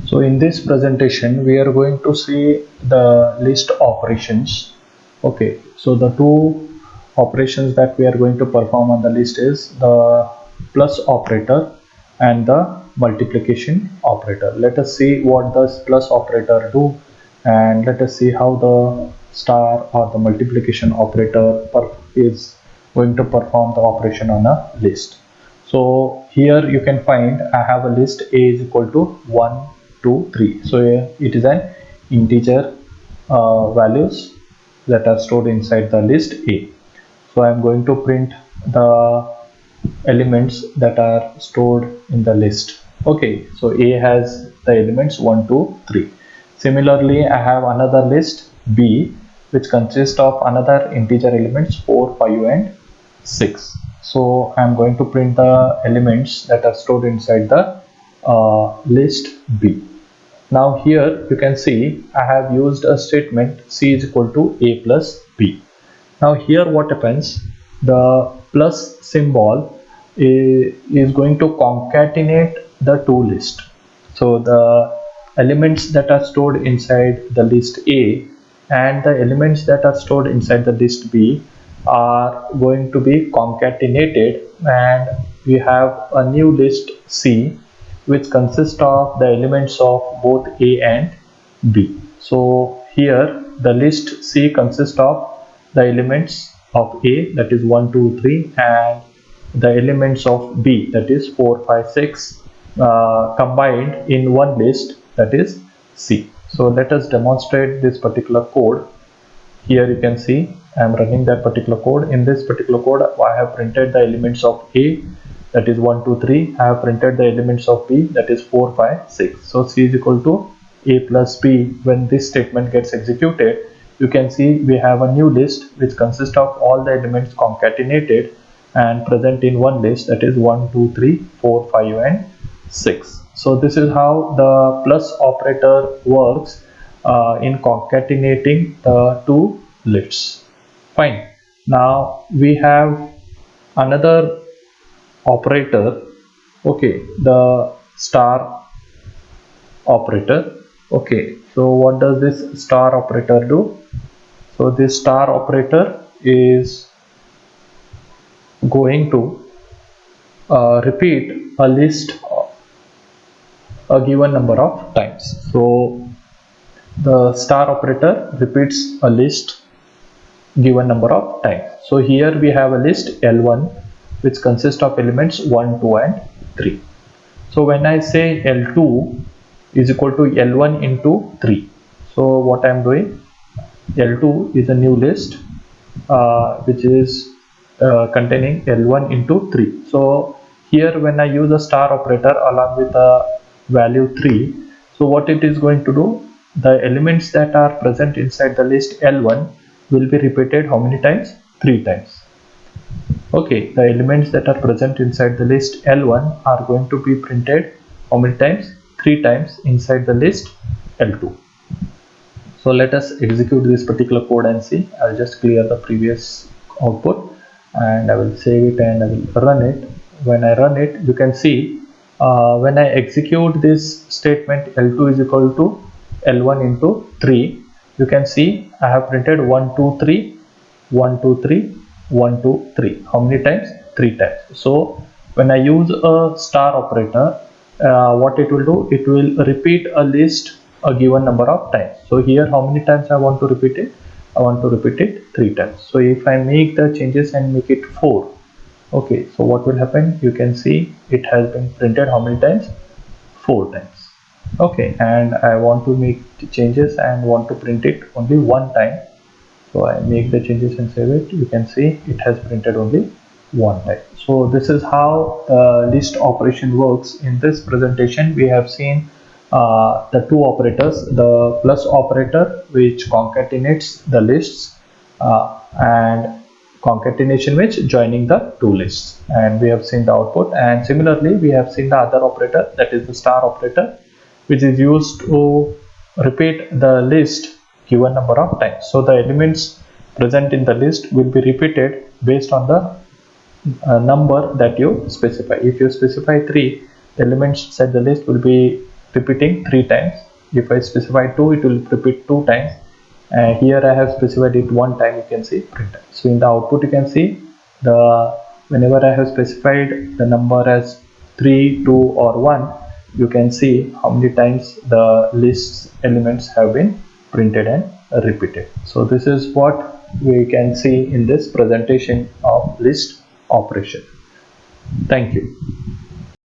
So in this presentation we are going to see the list operations. Okay, so the two operations that we are going to perform on the list is the plus operator and the multiplication operator. Let us see what does plus operator do, and let us see how the star or the multiplication operator is going to perform the operation on a list. So here you can find I have a list A is equal to 1, 2, 3. So it is an integer values that are stored inside the list A. So I am going to print the elements that are stored in the list. Okay, so A has the elements 1, 2, 3. Similarly, I have another list B which consists of another integer elements 4, 5 and 6. So I am going to print the elements that are stored inside the list B. Now here you can see I have used a statement C is equal to A plus B. Now here what happens, the plus symbol is going to concatenate the two lists. So the elements that are stored inside the list A and the elements that are stored inside the list B are going to be concatenated, and we have a new list C which consists of the elements of both A and B. So here the list C consists of the elements of A, that is 1, 2, 3, and the elements of B, that is 4, 5, 6, combined in one list, that is C. So let us demonstrate this particular code. Here you can see I am running that particular code. In this particular code I have printed the elements of A, that is 1, 2, 3. I have printed the elements of B, that is 4, 5, 6. So C is equal to A plus B. When this statement gets executed, you can see we have a new list which consists of all the elements concatenated and present in one list, that is 1, 2, 3, 4, 5 and 6. So this is how the plus operator works in concatenating the two lists. Fine. Now we have another operator, okay, the star operator. Okay, so what does this star operator do? So this star operator is going to repeat a list a given number of times. So the star operator repeats a list given number of times. So here we have a list L1 which consists of elements 1, 2 and 3. So when I say L2 is equal to L1 into 3, so what I am doing, L2 is a new list which is containing L1 into 3. So here when I use a star operator along with a value 3, so what it is going to do, the elements that are present inside the list L1 will be repeated how many times? 3 times. Okay, the elements that are present inside the list L1 are going to be printed how many times? 3 times inside the list L2. So let us execute this particular code and see. I'll just clear the previous output and I will save it and I will run it. When I run it, you can see when I execute this statement L2 is equal to L1 into 3, you can see I have printed 1, 2, 3, 1, 2, 3, 1, 2, 3. How many times? 3 times. So when I use a star operator, what it will do, it will repeat a list a given number of times. So here how many times I want to repeat it? I want to repeat it 3 times. So if I make the changes and make it 4, okay, so what will happen? You can see it has been printed how many times? 4 times. Okay, and I want to make the changes and want to print it only one time. So I make the changes and save it. You can see it has printed only one time. So this is how the list operation works. In this presentation we have seen the two operators, the plus operator which concatenates the lists and concatenation which joining the two lists, and we have seen the output. And similarly we have seen the other operator, that is the star operator, which is used to repeat the list given number of times. So the elements present in the list will be repeated based on the number that you specify. If you specify 3, the elements inside the list will be repeating 3 times. If I specify 2, it will repeat 2 times. Here I have specified it 1 time. You can see printer. So in the output you can see the whenever I have specified the number as 3, 2 or 1, you can see how many times the list elements have been printed and repeated. So this is what we can see in this presentation of list operation. Thank you.